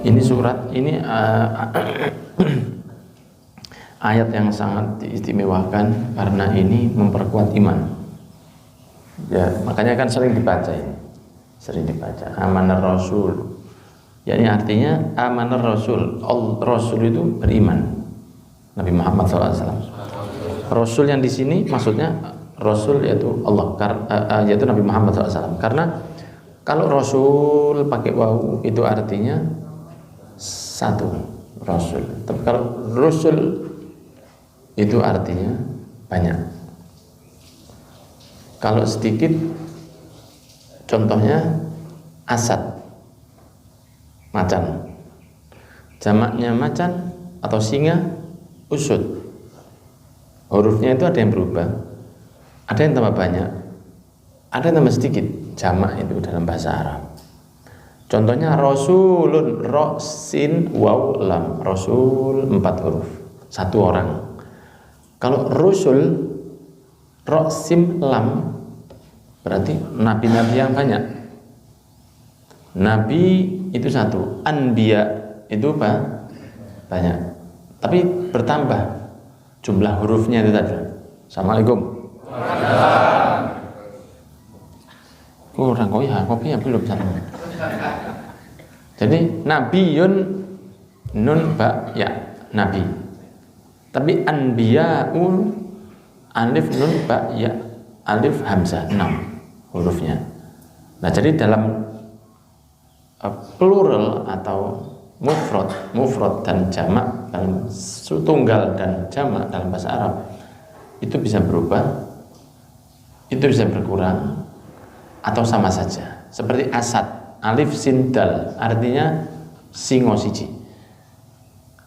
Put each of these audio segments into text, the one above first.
Ini surat ini ayat yang sangat diistimewakan karena ini memperkuat iman. Ya, makanya kan sering dibaca ini. Sering dibaca. Amanar Rasul. Ya, ini artinya amanar Rasul. Rasul itu beriman. Nabi Muhammad SAW. Rasul yang di sini maksudnya Rasul yaitu Allah, yaitu Nabi Muhammad SAW. Karena kalau Rasul pakai wawu itu artinya satu Rasul. Tapi kalau Rasul itu artinya banyak. Kalau sedikit, contohnya asad, macan. Jamaknya macan atau singa, usud. Hurufnya itu ada yang berubah, ada yang tambah banyak, ada yang tambah sedikit. Jamak itu dalam bahasa Arab. Contohnya Rasulun, ro, sin, waw, lam. Rasul 4 huruf, 1 orang. Kalau Rasul, ro, sim, lam, berarti nabi-nabi yang banyak. Nabi itu 1, anbiya itu banyak. Tapi bertambah jumlah hurufnya itu tadi. Assalamualaikum. Kurang kok ya, kopinya belum satu. Jadi nabiyun nun ba ya nabi. Tapi anbiya'un alif nun ba ya alif hamzah 6 hurufnya. Nah, jadi dalam plural atau mufrad dan jamak, dalam tunggal dan jamak dalam bahasa Arab itu bisa berubah, itu bisa berkurang atau sama saja. Seperti asad, alif sin dal artinya singo siji.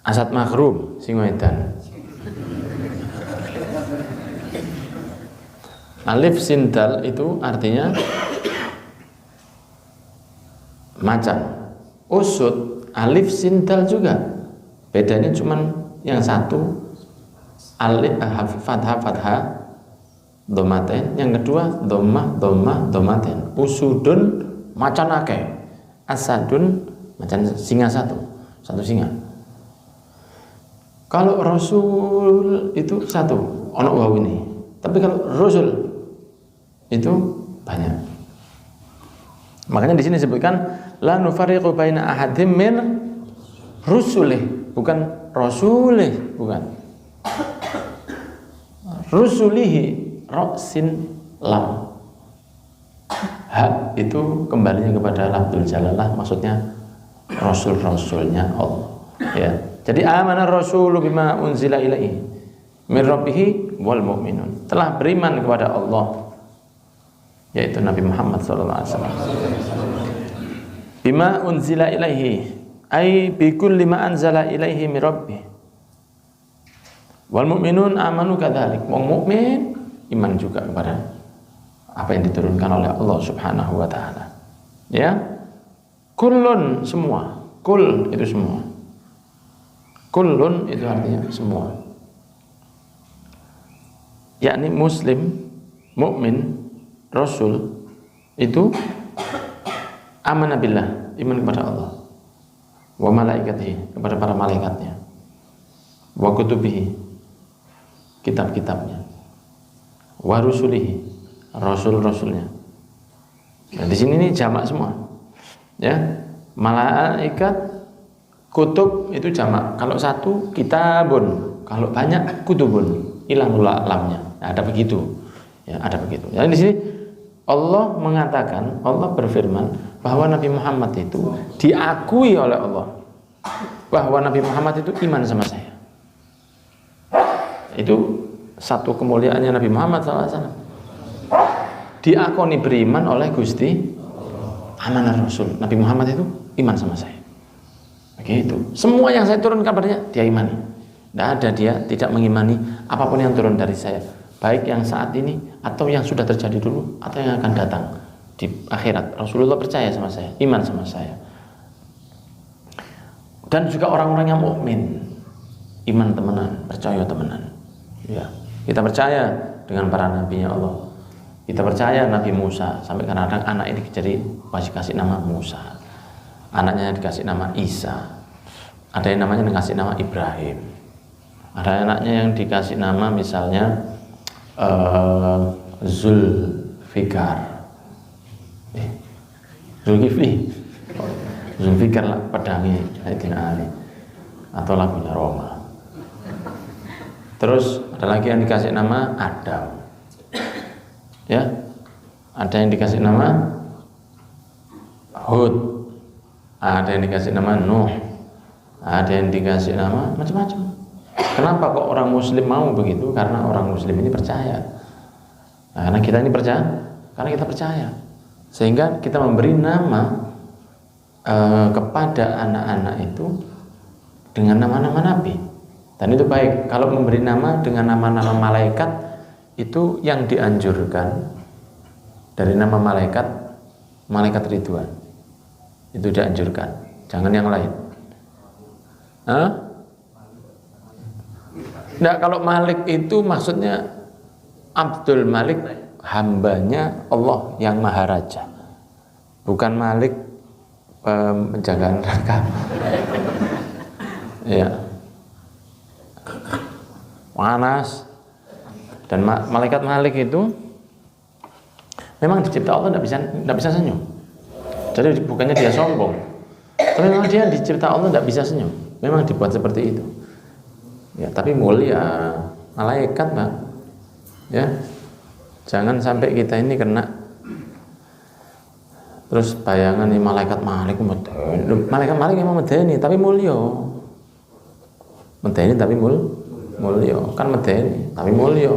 Asad makhrum, singo edan. Alif sin dal itu artinya macan. Usud, alif sin dal juga. Bedanya cuman yang satu alif fathah domaten, yang kedua domah domaten. Usudun macan akeh, asadun macan singa satu singa. Kalau Rasul itu 1 ono waw ini, tapi kalau Rasul itu banyak. Makanya di sini disebutkan la nufariqu baina ahadim min rusulih, bukan rasulih, bukan. Rusulihi ra'sin lam. Hak itu kembalinya kepada lafzul jalalah, maksudnya rasul-rasulnya Allah. Ya. Jadi amana rasulu bima unzila ilaihi min rabbih wal mu'minun. Telah beriman kepada Allah, yaitu Nabi Muhammad sallallahu alaihi wasallam. Bima unzila ilaihi ay bi kulli ma anzala ilaihi min rabbih. Wal mu'minun amanu kadzalik. Wong mukmin iman juga kepada apa yang diturunkan oleh Allah Subhanahu wa taala. Ya. Kullun semua. Kul itu semua. Kullun itu artinya semua. Yakni muslim, mukmin, rasul itu amanah billah, iman kepada Allah. Wa malaikatihi, kepada para malaikatnya. Wa kutubihi, kitab-kitabnya. Wa rusulihi, rasul-rasulnya. Nah, di sini ini jamak semua. Ya. Malaikat, kutub itu jamak. Kalau 1 kitabun, kalau banyak kutubun, ilangul lamnya. Nah, ada begitu. Ya, ada begitu. Jadi di sini Allah mengatakan, Allah berfirman bahwa Nabi Muhammad itu diakui oleh Allah, bahwa Nabi Muhammad itu iman sama saya. Itu satu kemuliaannya Nabi Muhammad SAW. Diakoni beriman oleh Gusti amanah Rasul. Nabi Muhammad itu iman sama saya. Begitu. Semua yang saya turun kabarnya dia imani. Tidak ada dia tidak mengimani apapun yang turun dari saya, baik yang saat ini atau yang sudah terjadi dulu atau yang akan datang di akhirat. Rasulullah percaya sama saya, iman sama saya. Dan juga orang-orang yang mukmin, iman temenan, percaya temenan. Ya, kita percaya dengan para nabinya Allah. Kita percaya Nabi Musa, sampai kadang-kadang anak ini jadi masih kasih nama Musa. anaknya dikasih nama Isa, ada yang namanya dikasih nama Ibrahim, ada anaknya yang dikasih nama misalnya Zulfikar, Zulkifli, Zulfikar lah pedangi Sayyidina Ali, atau lagunya Roma. Terus ada lagi yang dikasih nama Adam, ya, ada yang dikasih nama Hud, ada yang dikasih nama Nuh, ada yang dikasih nama macam-macam. Kenapa kok orang Muslim mau begitu? Karena orang Muslim ini percaya. Nah, karena kita ini percaya, karena kita percaya, sehingga kita memberi nama kepada anak-anak itu dengan nama-nama Nabi. Dan itu baik. Kalau memberi nama dengan nama-nama malaikat, itu yang dianjurkan dari nama malaikat, malaikat Ridwan. Itu dianjurkan, jangan yang lain. Nah, kalau Malik itu maksudnya Abdul Malik, hambanya Allah yang Maharaja, bukan Malik penjagaan neraka. Ya, panas. Dan malaikat Malik itu memang dicipta Allah tidak bisa senyum. Jadi bukannya dia sombong, tapi memang dia dicipta Allah tidak bisa senyum. Memang dibuat seperti itu. Ya, tapi mulia malaikat, Pak. Ya, jangan sampai kita ini kena terus bayangan nih malaikat Malik medeni. Malaikat Malik memang medeni, tapi mulia. Medeni tapi mulia, kan medeni tapi mulia.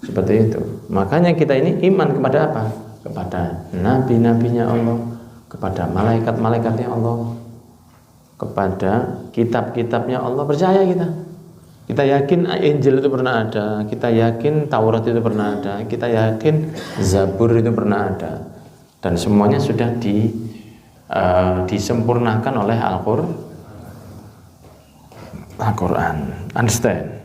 Seperti itu. Makanya kita ini iman kepada apa? Kepada nabi-nabinya Allah, kepada malaikat-malaikatnya Allah, kepada kitab-kitabnya Allah. Percaya kita yakin Injil itu pernah ada, kita yakin Taurat itu pernah ada, kita yakin Zabur itu pernah ada, dan semuanya sudah disempurnakan oleh Al-Quran. Understand?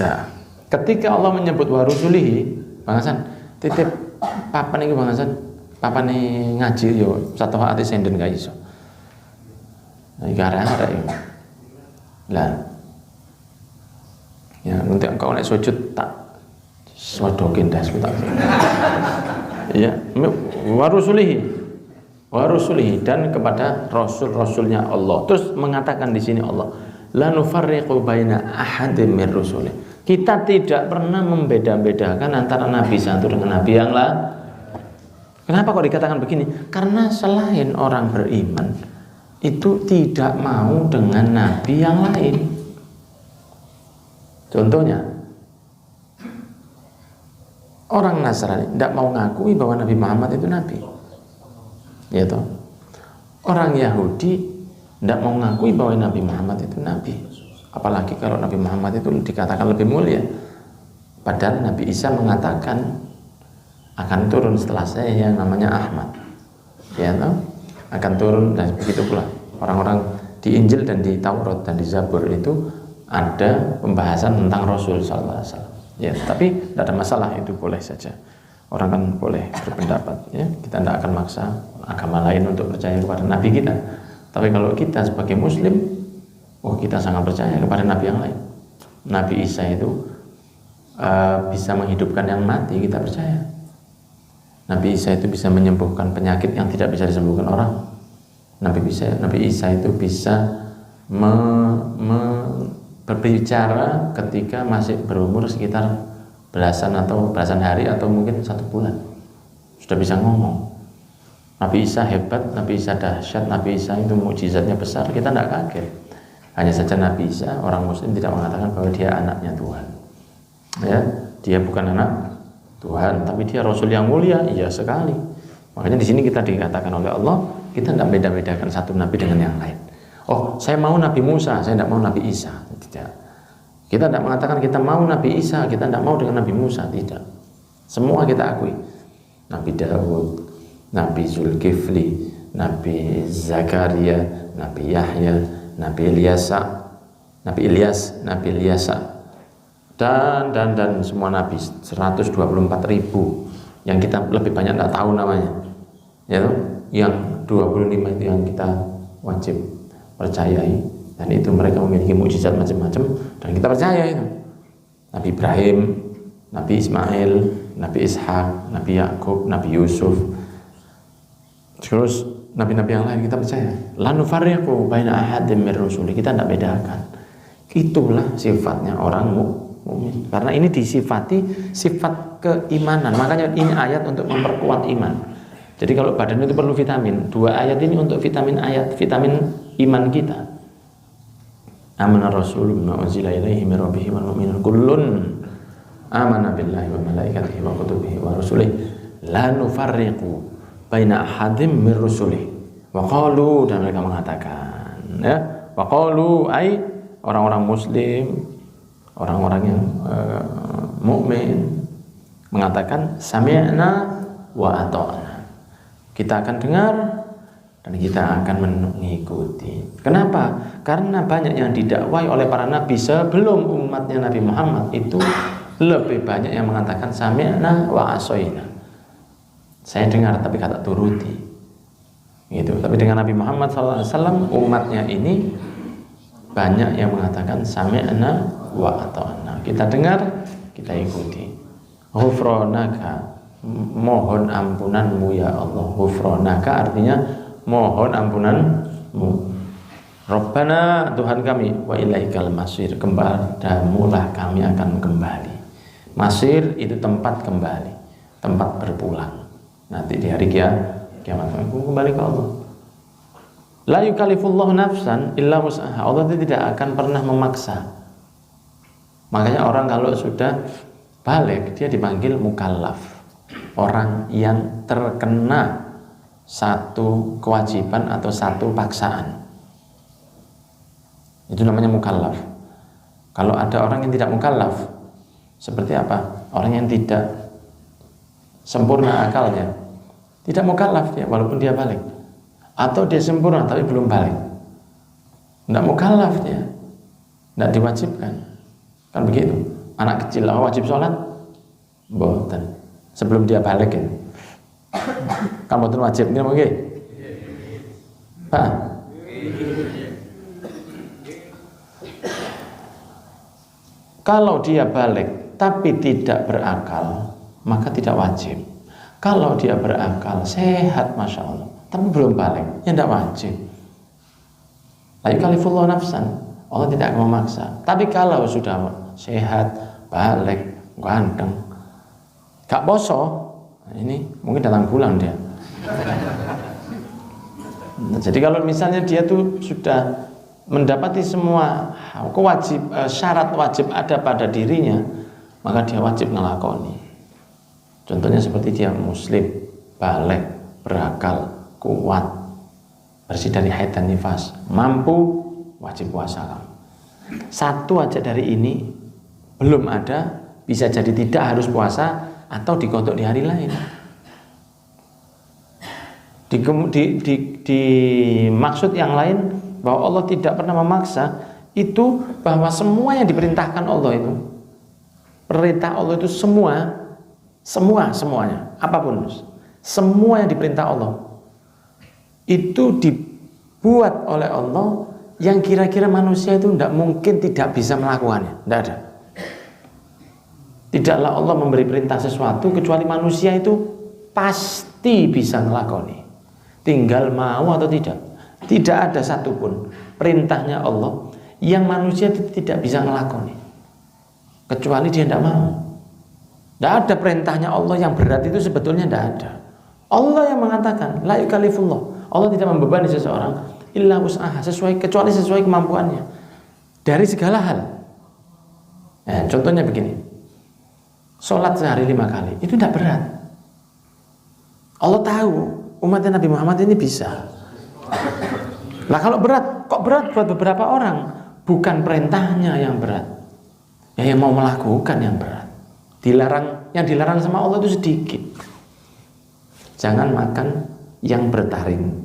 Ya. Ketika Allah menyebut warusulihi, Bang Hasan, titip papan ini Bang Hasan, papan ini ngaji yo satu hati senden gak iso. Nah, gara-gara ini. Lah. Ya, nanti engkau naik sujud tak swadokin dah tak. Ya, warusulihi dan kepada rasul-rasulnya Allah. Terus mengatakan di sini Allah, la nufarriqu baina ahadin mir rusulih. Kita tidak pernah membeda-bedakan antara nabi satu dengan nabi yang lain. Kenapa kok dikatakan begini? Karena selain orang beriman itu tidak mau dengan nabi yang lain. Contohnya, orang Nasrani tidak mau ngakui bahwa Nabi Muhammad itu nabi. Ya toh? Orang Yahudi tidak mau ngakui bahwa Nabi Muhammad itu nabi. Apalagi kalau Nabi Muhammad itu dikatakan lebih mulia. Padahal Nabi Isa mengatakan akan turun setelah saya yang namanya Ahmad. Ya toh? Akan turun, dan begitu pula orang-orang di Injil dan di Taurat dan di Zabur itu ada pembahasan tentang Rasul sallallahu alaihi wasallam. Ya, tapi tidak ada masalah, itu boleh saja. Orang kan boleh berpendapat, ya. Kita tidak akan maksa agama lain untuk percaya kepada nabi kita. Tapi kalau kita sebagai muslim, kita sangat percaya kepada nabi yang lain. Nabi Isa itu bisa menghidupkan yang mati, kita percaya. Nabi Isa itu bisa menyembuhkan penyakit yang tidak bisa disembuhkan orang. Nabi Isa itu bisa berbicara ketika masih berumur sekitar belasan hari atau mungkin 1 bulan, sudah bisa ngomong. Nabi Isa hebat, Nabi Isa dahsyat, Nabi Isa itu mukjizatnya besar, kita tidak kaget. Hanya saja Nabi Isa, orang muslim tidak mengatakan bahwa dia anaknya Tuhan. Ya, dia bukan anak Tuhan, tapi dia Rasul yang mulia, iya sekali. Makanya di sini kita dikatakan oleh Allah, kita tidak beda-bedakan satu nabi dengan yang lain. Oh, saya mau Nabi Musa, saya tidak mau Nabi Isa. Tidak. Kita tidak mengatakan kita mau Nabi Isa, kita tidak mau dengan Nabi Musa. Tidak. Semua kita akui. Nabi Daud, Nabi Zulkifli, Nabi Zakaria, Nabi Yahya, Nabi Ilyas, dan semua Nabi 124.000 yang kita lebih banyak tidak tahu namanya. Ya, yang 25 itu yang kita wajib percayai, dan itu mereka memiliki mukjizat macam-macam dan kita percaya itu. Nabi Ibrahim, Nabi Ismail, Nabi Ishak, Nabi Yakub, Nabi Yusuf, terus nabi-nabi yang lain kita percaya. La nufarriqu baina ahadin min rusuli, kita tidak bedakan. Itulah sifatnya orang mukmin. Karena ini disifati sifat keimanan. Makanya ini ayat untuk memperkuat iman. Jadi kalau badan itu perlu vitamin, 2 ayat ini untuk vitamin iman kita. Amana Rasul bima unzila ilaihi min rabbih wal mu'minun kullun amana billahi wa malaikatihi wa kutubihi wa rusulihi la nufarriqu baina ahadin min rusulihi wa qalu, dan mereka mengatakan, ya, wa qalu ai orang-orang muslim, orang-orang yang mukmin mengatakan sami'na wa ata'na, kita akan dengar dan kita akan mengikuti. Kenapa? Karena banyak yang didakwai oleh para nabi sebelum umatnya Nabi Muhammad itu lebih banyak yang mengatakan sami'na wa asoina, saya dengar tapi kata turuti gitu. Tapi dengan Nabi Muhammad SAW umatnya ini banyak yang mengatakan sami'na wa ata'na, kita dengar, kita ikuti. Ghufranaka, mohon ampunanmu ya Allah. Ghufranaka artinya mohon ampunanmu. Rabbana, Tuhan kami, wa ilaikal masir, kepadamulah kami akan kembali. Masir itu tempat kembali, tempat berpulang. Nanti di hari kiamat aku kembali ke Allah. La yukallifullahu nafsan illa wus'aha, Allah tidak akan pernah memaksa. Makanya orang kalau sudah balik dia dipanggil mukallaf, orang yang terkena satu kewajiban atau satu paksaan, itu namanya mukallaf. Kalau ada orang yang tidak mukallaf, seperti apa? Orang yang tidak sempurna akalnya, tidak mukallaf dia walaupun dia balik, atau dia sempurna tapi belum balik, tidak mukallaf dia, tidak diwajibkan. Kan begitu. Anak kecil wajib sholat, mboten sebelum dia balik ini. Kan mboten wajib, ini mungkin. Pak. Kalau dia balik tapi tidak berakal, maka tidak wajib. Kalau dia berakal, sehat, masya Allah, tapi belum balik, ya tidak wajib. La yukallifullahu nafsan, Allah tidak akan memaksa. Tapi kalau sudah sehat, balik, ganteng, gak poso, ini mungkin datang bulan dia. Jadi kalau misalnya dia tuh sudah mendapati semua syarat wajib ada pada dirinya, maka dia wajib ngelakoni. Contohnya seperti dia muslim, balik, berakal, kuat, bersih dari haid dan nifas, mampu, wajib puasa. Satu aja dari ini belum ada, bisa jadi tidak harus puasa atau dikodok di hari lain. Di maksud yang lain bahwa Allah tidak pernah memaksa itu bahwa semua yang diperintahkan Allah itu, perintah Allah itu semuanya, apapun, semua yang diperintah Allah itu dibuat oleh Allah yang kira-kira manusia itu tidak mungkin tidak bisa melakukannya, tidak ada. Tidaklah Allah memberi perintah sesuatu kecuali manusia itu pasti bisa melakoni, tinggal mau atau tidak. Tidak ada satupun perintahnya Allah yang manusia tidak bisa melakoni kecuali dia tidak mau. Tidak ada perintahnya Allah yang berat itu sebetulnya tidak ada. Allah yang mengatakan la yukallifullah, Allah tidak membebani seseorang illa wus'aha, kecuali sesuai kemampuannya dari segala hal. Nah, contohnya begini, sholat sehari 5 kali itu tidak berat. Allah tahu umatnya Nabi Muhammad ini bisa. Lah kalau berat, kok berat buat beberapa orang? Bukan perintahnya yang berat, ya yang mau melakukan yang berat. Yang dilarang sama Allah itu sedikit. Jangan makan yang bertaring,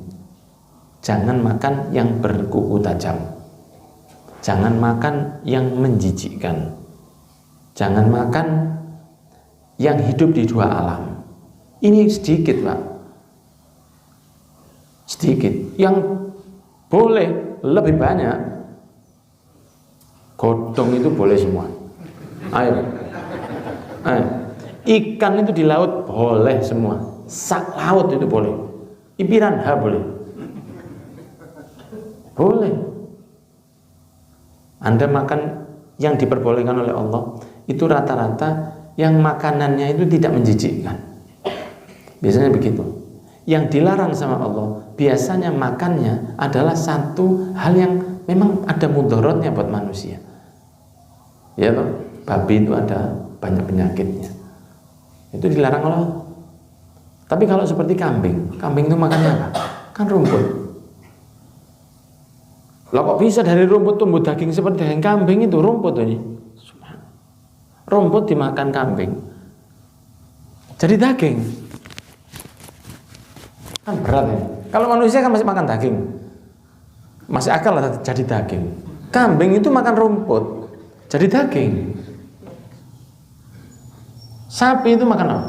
jangan makan yang berkuku tajam, jangan makan yang menjijikkan, jangan makan yang hidup di 2 alam. Ini sedikit, Pak. sedikit. Yang boleh lebih banyak, godong itu boleh semua. Ayo. Ikan itu di laut boleh semua. Sak laut itu boleh. Piranha boleh. Boleh. Anda makan yang diperbolehkan oleh Allah itu rata-rata yang makanannya itu tidak menjijikkan. Biasanya begitu. Yang dilarang sama Allah biasanya makannya adalah satu hal yang memang ada mudaratnya buat manusia. Ya toh, babi itu ada banyak penyakitnya. Itu dilarang oleh Allah. Tapi kalau seperti kambing itu makannya apa? Kan rumput. Lah kok bisa dari rumput tumbuh daging seperti daging kambing itu rumput ini. Rumput dimakan kambing. Jadi daging. Kan berat ya. Kalau manusia kan masih makan daging. Masih akal lah jadi daging. Kambing itu makan rumput. Jadi daging. Sapi itu makan apa?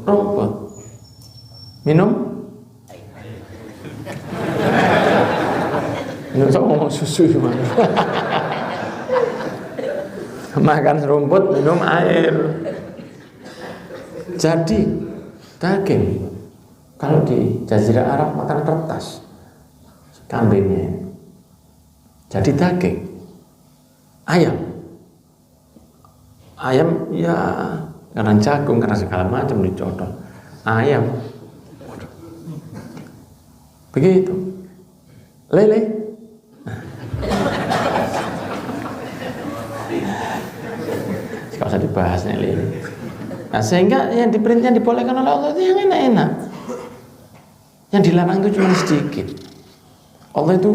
Rumput. Minum? Minum sama ngomong susu gimana? Makan rumput, minum air. Jadi daging. Kalau di Jazirah Arab makan kertas kambingnya. Jadi daging. Ayam ya karena jagung, karena segala macam dicodol. Ayam. Begitu. Lele. Gak usah dibahas nih lele. Nah, sehingga yang diperintah dibolehkan oleh Allah itu yang enak-enak. Yang dilarang itu cuma sedikit. Allah itu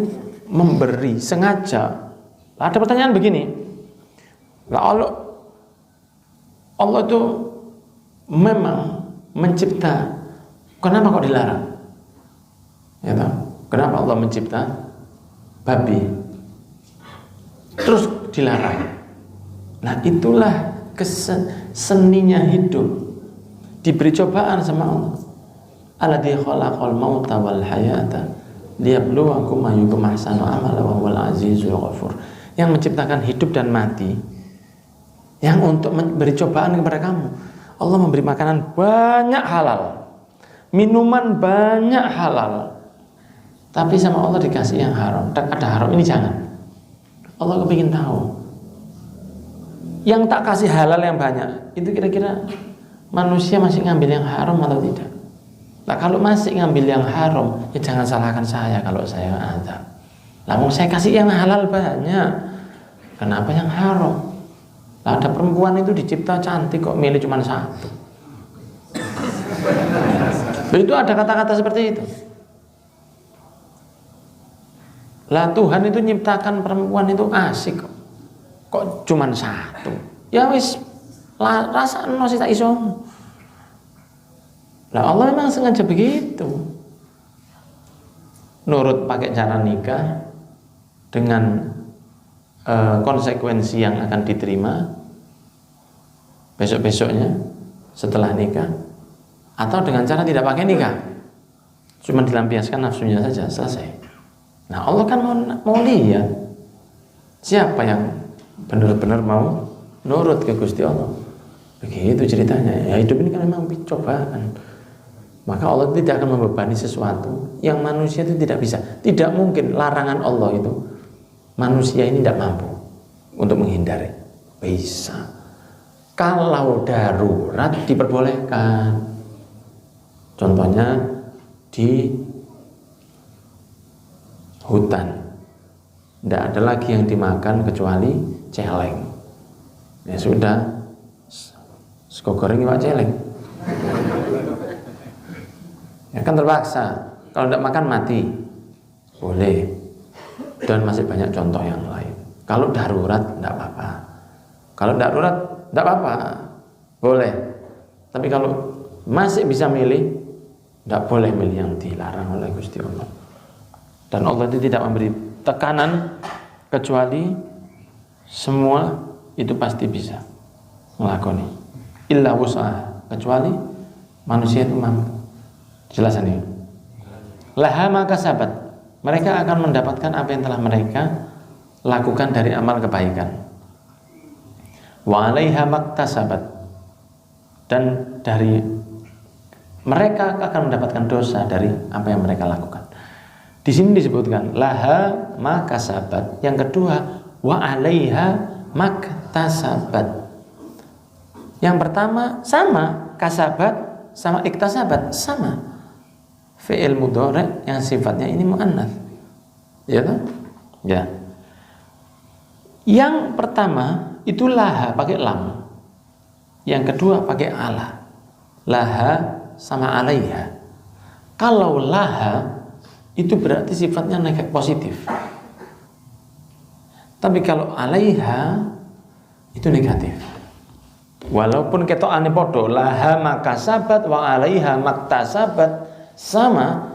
memberi sengaja. Ada pertanyaan begini. Allah itu memang mencipta. Kenapa kok dilarang? Ya tahu. Kenapa Allah mencipta babi? Terus dilarang. Nah, itulah seninya hidup. Diberi cobaan sama Allah. Alladzi khalaqal mauta wal hayata liyabluwakum ayyukum ahsanu amala wa huwal azizul ghafur. Yang menciptakan hidup dan mati, yang untuk memberi cobaan kepada kamu. Allah memberi makanan banyak halal, minuman banyak halal, tapi sama Allah dikasih yang haram. Ada haram ini jangan. Allah kepingin tahu. Yang tak kasih halal yang banyak, itu kira-kira manusia masih ngambil yang haram atau tidak? Nah, kalau masih ngambil yang haram, ya jangan salahkan saya kalau saya azab. Lalu saya kasih yang halal banyak, kenapa yang haram? Nah, ada perempuan itu dicipta cantik kok milih cuma satu. Itu ada kata-kata seperti itu. Lah Tuhan itu nyiptakan perempuan itu asik kok cuma satu. Ya wis rasakno sih tak iso. Lah Allah memang sengaja begitu. Nurut pakai cara nikah dengan konsekuensi yang akan diterima besok-besoknya setelah nikah, atau dengan cara tidak pakai nikah, cuma dilampiaskan nafsunya saja, selesai. Nah Allah kan mau lihat siapa yang benar-benar mau nurut ke Gusti Allah. Begitu ceritanya. Ya hidup ini kan memang cobaan. Maka Allah tidak akan membebani sesuatu yang manusia itu tidak bisa. Tidak mungkin larangan Allah itu manusia ini tidak mampu untuk menghindari. Bisa. Kalau darurat diperbolehkan. Contohnya di hutan. Tidak ada lagi yang dimakan kecuali celeng. Ya sudah. Sego goreng iwak celeng. Ya kan terpaksa. Kalau tidak makan mati. Boleh. Dan masih banyak contoh yang lain. Kalau darurat tidak apa-apa. Kalau darurat tidak apa-apa. Boleh. Tapi kalau masih bisa milih, tidak boleh milih yang dilarang oleh Gusti Allah. Dan Allah itu tidak memberi tekanan kecuali semua itu pasti bisa melakoni. Illa wus'ah, kecuali manusia itu mampu. Jelasan ini. laha ma kasabat, mereka akan mendapatkan apa yang telah mereka lakukan dari amal kebaikan. Wa 'alaiha maktasabat, dan dari mereka akan mendapatkan dosa dari apa yang mereka lakukan. Di sini disebutkan laha ma kasabat. Yang kedua, wa 'alaiha maktasabat. Yang pertama sama, kasabat sama iktasabat sama. Fi'il mudhari' yang sifatnya ini muannats. Ya kan? Ya. Yang pertama itu laha pakai lam. Yang kedua pakai ala. Laha sama 'alaiha. Kalau laha itu berarti sifatnya negatif positif. Tapi kalau 'alaiha itu negatif. Walaupun ketokane padha, laha makasabat wa 'alaiha maktasabat, sama.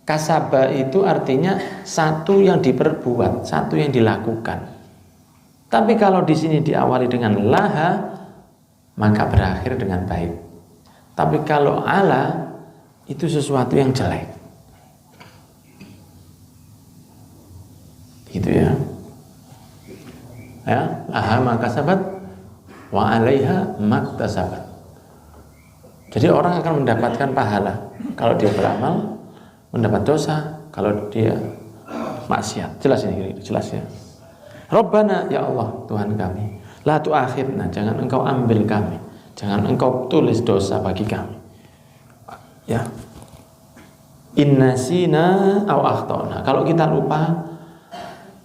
Kasaba itu artinya satu yang diperbuat, satu yang dilakukan. Tapi kalau di sini diawali dengan laha, maka berakhir dengan baik. Tapi kalau ala, itu sesuatu yang jelek. Gitu ya. Ya, laha makasabat wa 'alaiha maktasabat. Jadi orang akan mendapatkan pahala kalau dia beramal, mendapat dosa kalau dia maksiat. Jelas ini, jelas ya. Rabbana, ya Allah Tuhan kami, la tu'akhidna, jangan engkau ambil kami, jangan engkau tulis dosa bagi kami. Ya. Inna sina aw akhtana. Kalau kita lupa,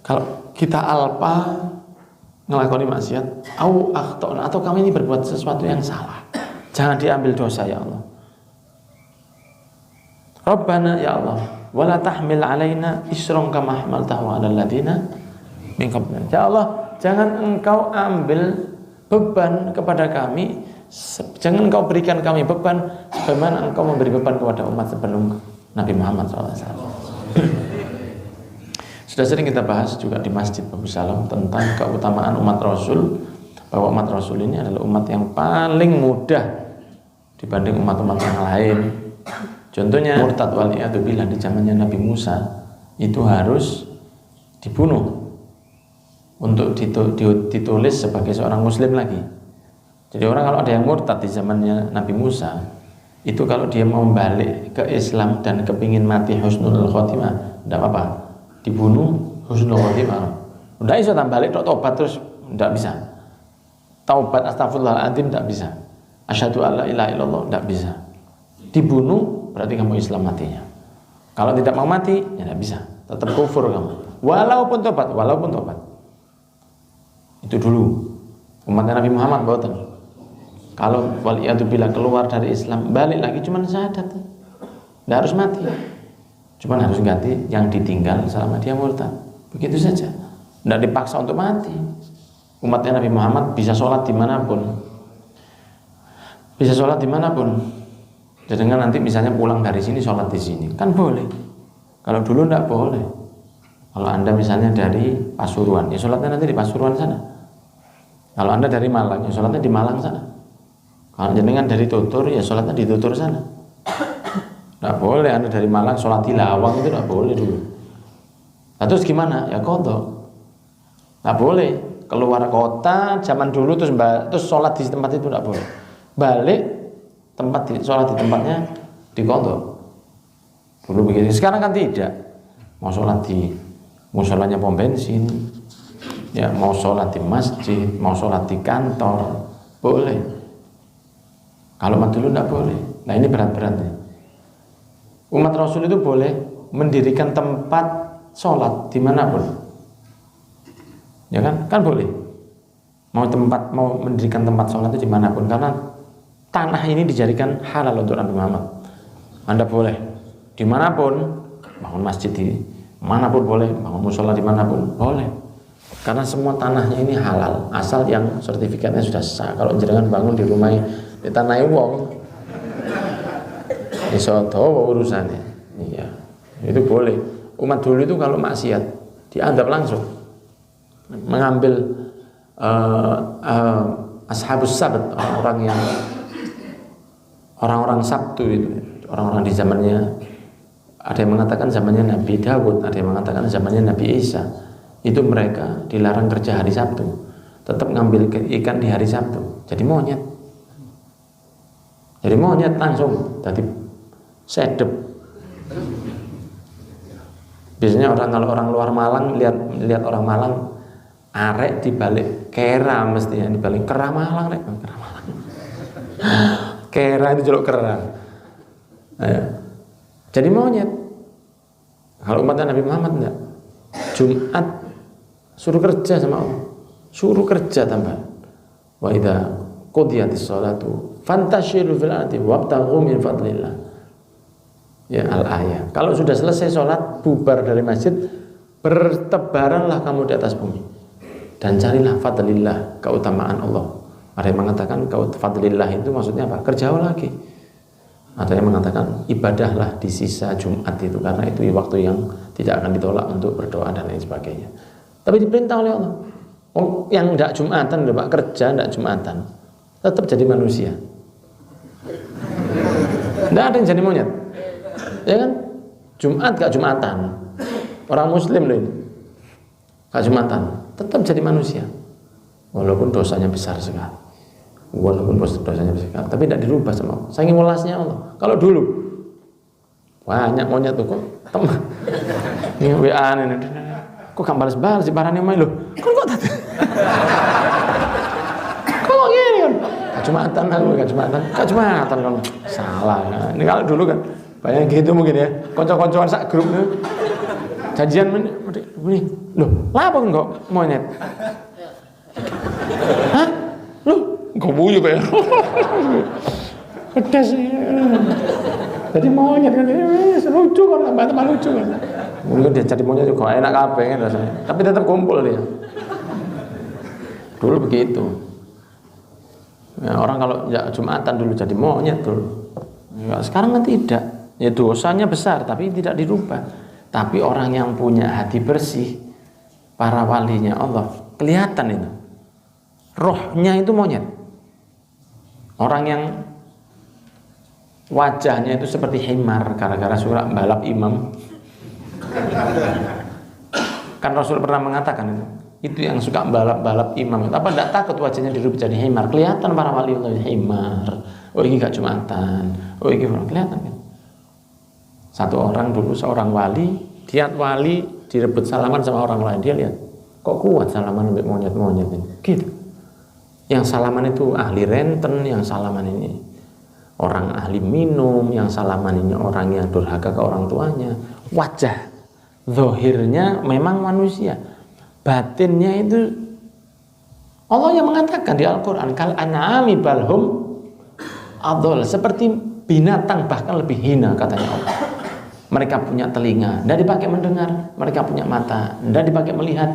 kalau kita alpa ngelakoni maksiat, au akhtana, atau kami ini berbuat sesuatu yang salah, jangan diambil dosa ya Allah. Rabbana, ya Allah, wala tahmil alaina isran kama hamaltahu 'alal ladzina min qablina. Ya Allah, jangan engkau ambil beban kepada kami, jangan engkau berikan kami beban sebagaimana engkau memberi beban kepada umat sebelum Nabi Muhammad SAW. Sudah sering kita bahas juga di Masjid Babu Salam tentang keutamaan umat Rasul, bahwa umat Rasul ini adalah umat yang paling mudah dibanding umat-umat yang lain. Contohnya murtad waliyadzubillah di zamannya Nabi Musa itu harus dibunuh untuk ditulis sebagai seorang muslim lagi. Jadi orang kalau ada yang murtad di zamannya Nabi Musa, itu kalau dia mau balik ke Islam dan kepingin mati husnul khotimah, tidak apa-apa, dibunuh husnul khotimah. Udah bisa balik tobat terus tidak bisa. Taubat astagfirullahaladzim tidak bisa. Asyhadu alla ilaha illallah tidak bisa. Dibunuh berarti kamu Islam matinya. Kalau tidak mau mati, ya tidak bisa. Tetap kufur kamu. Walaupun tobat. Itu dulu umatnya Nabi Muhammad boten. Kalau waliyadzubillah keluar dari Islam, balik lagi cuman syahadat. Tidak harus mati. Cuman harus ganti yang ditinggal selama dia murtad. Begitu saja. Tidak dipaksa untuk mati. Umatnya Nabi Muhammad bisa sholat dimanapun. Bisa sholat dimanapun. Jadi nanti misalnya pulang dari sini sholat di sini kan boleh. Kalau dulu tidak boleh. Kalau Anda misalnya dari Pasuruan, ya sholatnya nanti di Pasuruan sana. Kalau Anda dari Malang, ya sholatnya di Malang sana. Kalau jenengan dari Tutur, ya sholatnya di Tutur sana. Tidak boleh Anda dari Malang sholat di Lawang, itu tidak boleh dulu. Nah, terus gimana? Ya kodok. Tidak boleh keluar kota zaman dulu terus sholat di tempat itu tidak boleh. Balik sholat di tempatnya di kodok. Dulu begitu. Sekarang kan tidak. Mau sholat di musolanya pom bensin, ya mau sholat di masjid, mau sholat di kantor, boleh. Kalau dulu tidak boleh. Nah ini berat-beratnya. Umat Rasul itu boleh mendirikan tempat sholat dimanapun, ya kan? Kan boleh. Mau mendirikan tempat sholat itu dimanapun, karena tanah ini dijadikan halal untuk Nabi Muhammad. Anda boleh dimanapun bangun masjid di manapun boleh, bangun musola dimanapun boleh, karena semua tanahnya ini halal asal yang sertifikatnya sudah sah. Kalau jenengan bangun di rumah di tanah wong, iso dawa urusannya. Iya, itu boleh. Umat dulu itu kalau maksiat diadab langsung, mengambil ashabus sabt, orang-orang Sabtu itu, orang-orang di zamannya Ada yang mengatakan zamannya Nabi Dawud, ada yang mengatakan zamannya Nabi Isa. Itu mereka dilarang kerja hari Sabtu, tetap ngambil ikan di hari Sabtu. Jadi monyet. Jadi monyet langsung, jadi sedep. Biasanya kalau orang luar Malang lihat orang Malang arek dibalik kera mestinya dibalik kera Malang rek, kera Malang. Kera itu jeluk kera. Jadi monyet. Kalau umatnya Nabi Muhammad enggak. Jumat suruh kerja sama Allah. Suruh kerja tambah. Wa idza qudiyatis sholatu fantashiru fil ardi wabtaghu min fadlillah. Ya al-ayah. Kalau sudah selesai sholat, bubar dari masjid, bertebaranlah kamu di atas bumi dan carilah fadlillah, keutamaan Allah. Ada yang mengatakan fadlillah itu maksudnya apa? Kerjalah lagi. Ada yang mengatakan ibadahlah di sisa Jumat itu, karena itu waktu yang tidak akan ditolak untuk berdoa dan lain sebagainya. Tapi diperintah oleh Allah. Yang tidak Jumatan, tidak kerja, tidak Jumatan, tetap jadi manusia. Tidak ada yang jadi monyet. Ya kan? Jumat gak Jumatan. Orang muslim loh ini. Gak Jumatan, tetap jadi manusia. Walaupun dosanya besar sekali. Walaupun dosanya besar sekali, tapi tidak dirubah sama Allah. Saking welasnya Allah. Kalau dulu banyak monyet tuh kok teman. Ini WA ini. Kok gak balas-balas si barangnya main loh. Kok tadi? Kok gini kan? Gak Jumatan aku, gak Jumatan kan. Salah. Nah, ini kalau dulu kan banyak gitu mungkin ya, konco-koncoan sak grup nih janjian ini loh, lapa kok monyet? Hah? Loh, kok buyu kayak pedas ya. Jadi monyet kan, lucu kan, teman-teman lucu kan. Mungkin dia jadi monyet juga enak kabeh kan rasanya, tapi tetap kumpul dia. Dulu begitu. Ya, orang kalau ya, Jumatan dulu jadi monyet dulu. Ya, sekarang kan tidak. Ya dosanya besar tapi tidak dirubah. Tapi orang yang punya hati bersih, para walinya Allah, kelihatan itu. Rohnya itu monyet. Orang yang wajahnya itu seperti himar gara-gara surat balap imam. Kan Rasul pernah mengatakan itu yang suka balap-balap imam. Apa tidak takut wajahnya dirubah jadi himar? Kelihatan para wali Allah himar. Oh ini gak Jumatan. Oh ini kelihatan kan. Satu orang dulu seorang wali, lihat wali direbut salaman sama orang lain, dia lihat kok kuat salaman sampai monyet-monyet ini, gitu. Yang salaman itu ahli renten, yang salaman ini orang ahli minum, yang salaman ini orang yang durhaka ke orang tuanya. Wajah zahirnya memang manusia, batinnya itu Allah yang mengatakan di Al-Quran kal an'ami balhum adol, seperti binatang bahkan lebih hina katanya Allah. Mereka punya telinga, tidak dipakai mendengar. Mereka punya mata, tidak dipakai melihat,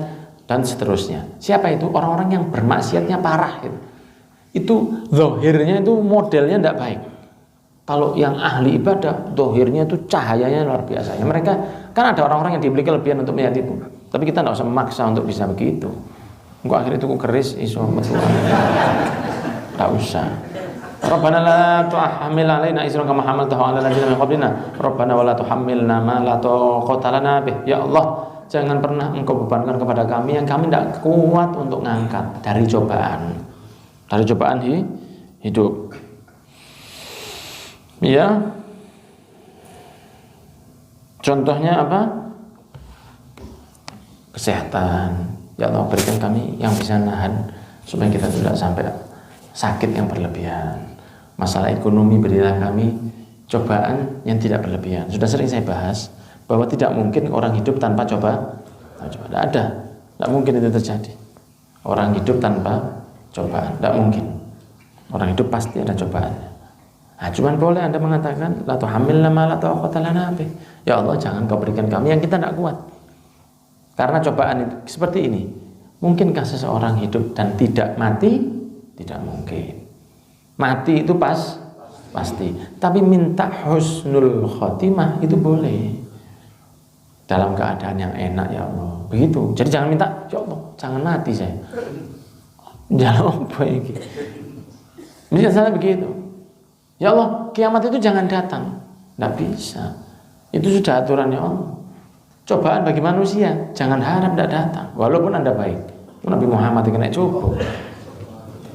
dan seterusnya. Siapa itu? Orang-orang yang bermaksiatnya parah. Itu zahirnya itu modelnya tidak baik. Kalau yang ahli ibadah, zahirnya itu cahayanya luar biasa. Ya, mereka kan ada orang-orang yang diberi kelebihan untuk melihat itu. Tapi kita tidak usah memaksa untuk bisa begitu. Enggak akhirnya itu keris iso metu. Tidak usah. Rabbana la tuhammil alaina isran kama hamaltahu ala alladziina min qablina. Rabbana wa la tuhammilna ma la taqata lana bih. Ya Allah, jangan pernah Engkau bebankan kepada kami yang kami tidak kuat untuk ngangkat dari cobaan. Dari cobaan hidup. Ya. Contohnya apa? Kesehatan. Ya Allah, berikan kami yang bisa nahan supaya kita tidak sampai sakit yang berlebihan. Masalah ekonomi, berilah kami cobaan yang tidak berlebihan. Sudah sering saya bahas bahwa tidak mungkin orang hidup tanpa coba. Tidak ada, tidak mungkin itu terjadi. Orang hidup tanpa cobaan, tidak mungkin. Orang hidup pasti ada cobaannya. Nah, cuman boleh Anda mengatakan la tuhammilna ma la taqata lana bih. Ya Allah, jangan Kau berikan kami yang kita tidak kuat. Karena cobaan itu seperti ini. Mungkinkah seseorang hidup dan tidak mati? Tidak mungkin. Mati itu pasti. Tapi minta husnul khotimah itu boleh. Dalam keadaan yang enak ya Allah. Begitu. Jadi jangan minta, ya Allah, jangan mati saya. Jangan apa ini. Misalnya begitu. Ya Allah, kiamat itu jangan datang. Tidak bisa. Itu sudah aturannya Allah. Cobaan bagi manusia, jangan harap tidak datang, walaupun Anda baik. Nabi Muhammad kena coba.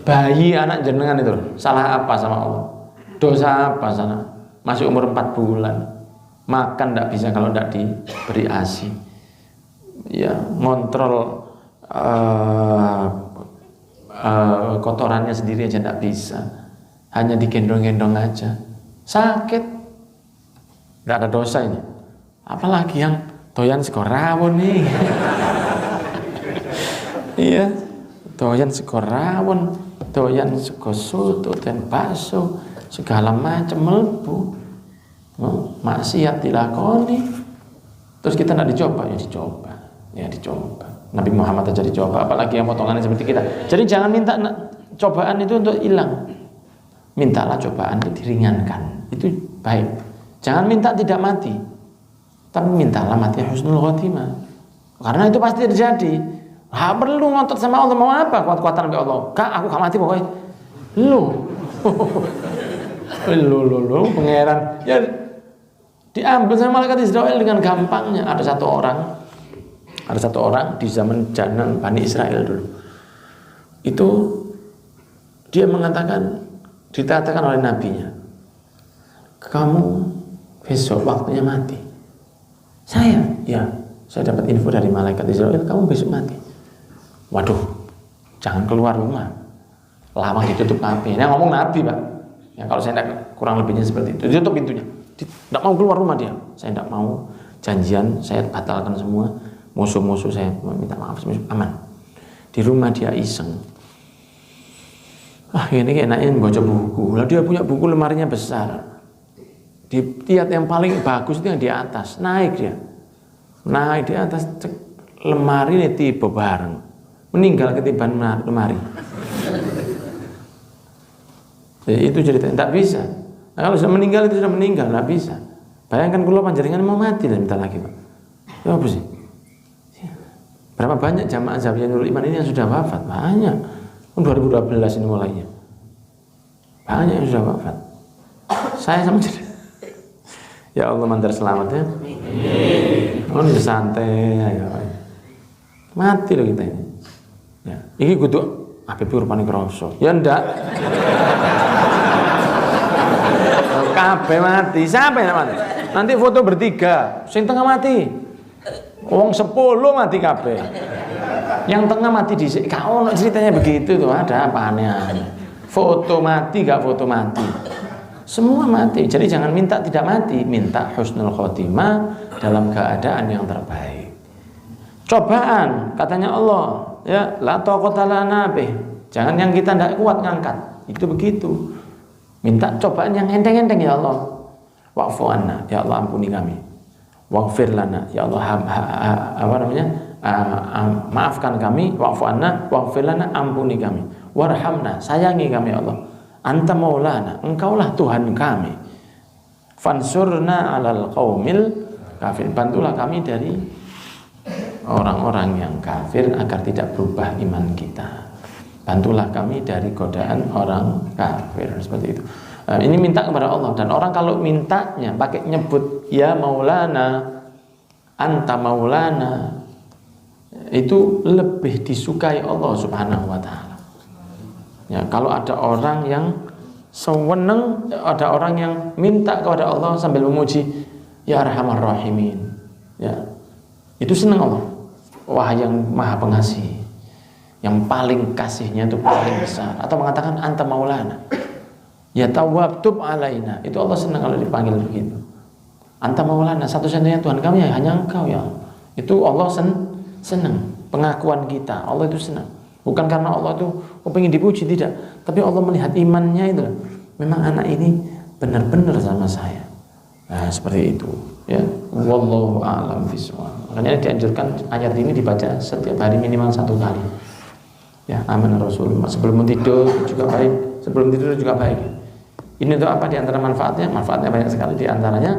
Bayi anak jenengan itu salah apa sama Allah? Dosa apa sana? Masih umur 4 bulan, makan tidak bisa kalau tidak diberi ASI. Ya, ngontrol kotorannya sendiri aja tidak bisa, hanya digendong-gendong aja, sakit, tidak ada dosa ini. Apalagi yang doyan sego rawon nih. Iya, doyan sego rawon, doyan sego soto dan bakso, segala macam mlebu. Maksiat dilakoni, terus kita tidak dicoba, ya dicoba. Nabi Muhammad aja dicoba, apalagi yang potongannya seperti kita. Jadi jangan minta cobaan itu untuk hilang, mintalah cobaan itu diringankan, itu baik. Jangan minta tidak mati, tapi mintalah mati husnul khotimah, karena itu pasti terjadi. Gak perlu ngotot sama Allah, mau apa kuat-kuatan sampai Allah. Kak, aku gak mati pokoknya. Lu pangeran ya, diambil sama malaikat Israel dengan gampangnya. Ada satu orang di zaman janan Bani Israel dulu. Itu dia dikatakan oleh nabinya, kamu besok waktunya mati. Saya dapat info dari malaikat Israel, kamu besok mati. Waduh, jangan keluar rumah, lama ditutup HP. Nah, ngomong nabi, Pak. Ya, kalau saya tidak, kurang lebihnya seperti itu, ditutup pintunya, tidak mau keluar rumah dia. Saya tidak mau janjian, saya batalkan semua. Musuh-musuh saya minta maaf, aman. Di rumah dia iseng. Ini enaknya baca buku. Lalu dia punya buku, lemarinya besar. Lihat yang paling bagus itu yang di atas. Naik dia. Naik di atas, lemari ini tiba bareng. Meninggal ketiban lemari. Jadi itu ceritanya. Tak bisa. Nah, kalau sudah meninggal itu sudah meninggal, tak bisa. Bayangkan kalau panjenengan mau mati dan minta lagi, Pak. Ya apa sih? Berapa banyak jamaah Zawiyah Nurul Iman ini yang sudah wafat? Banyak. 2012 ini mulainya. Banyak yang sudah wafat. Saya sama ya Allah mantar selamat ya. Oh, ini santai ya. Mati loh kita ini. Ya, ini kudu Habib rupane kroso. Ya ndak. Kabeh mati. Siapa yang mati? Nanti foto bertiga, sing tengah mati. Wong 10 mati kabeh. Yang tengah mati dhisik. Gak ono ceritanya begitu tuh, ada apa aneh. Foto mati gak foto mati. Semua mati. Jadi jangan minta tidak mati, minta husnul khotimah dalam keadaan yang terbaik. Cobaan, katanya Allah, ya, la taqata lana bih. Jangan yang kita tidak kuat ngangkat. Itu begitu. Minta cobaan yang enteng-enteng ya Allah. Wa'fu anna, ya Allah ampuni kami. Waghfir lana, ya Allah maafkan kami. Wa'fu anna, waghfir lana, ampuni kami. Warhamna, sayangi kami ya Allah. Anta maulana, engkaulah Tuhan kami. Fansurna 'alal qaumil kafir. Bantulah kami dari orang-orang yang kafir agar tidak berubah iman kita. Bantulah kami dari godaan orang kafir, seperti itu. Ini minta kepada Allah, dan orang kalau mintanya pakai nyebut ya maulana, anta maulana, itu lebih disukai Allah Subhanahu wa taala. Ya, kalau ada orang yang sewenang, ada orang yang minta kepada Allah sambil memuji ya arhamar rahimin. Ya. Itu senang Allah. Wah, yang maha pengasih, yang paling kasihnya itu paling besar. Atau mengatakan anta maulana, ya tawwab tub alaina. Itu Allah senang kalau dipanggil begitu. Anta maulana, satu-satunya Tuhan kami hanya Engkau ya. Itu Allah senang. Pengakuan kita, Allah itu senang. Bukan karena Allah itu pengen dipuji, tidak. Tapi Allah melihat imannya itu. Memang anak ini benar-benar sama saya. Nah, seperti itu. Ya, wallahu a'lam bishawab. Makanya dianjurkan ayat ini dibaca setiap hari minimal 1 kali. Ya, aman Rasulullah. Sebelum tidur juga baik. Sebelum tidur juga baik. Ini untuk apa di antara manfaatnya? Manfaatnya banyak sekali. Di antaranya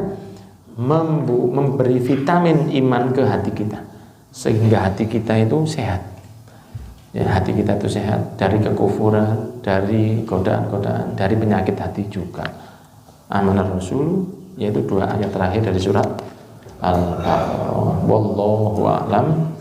memberi vitamin iman ke hati kita, sehingga hati kita itu sehat. Ya, hati kita itu sehat dari kekufuran, dari godaan-godaan, dari penyakit hati juga. Amanah Rasul yaitu 2 ayat terakhir dari surat Al-Baqarah. Wallahu a'lam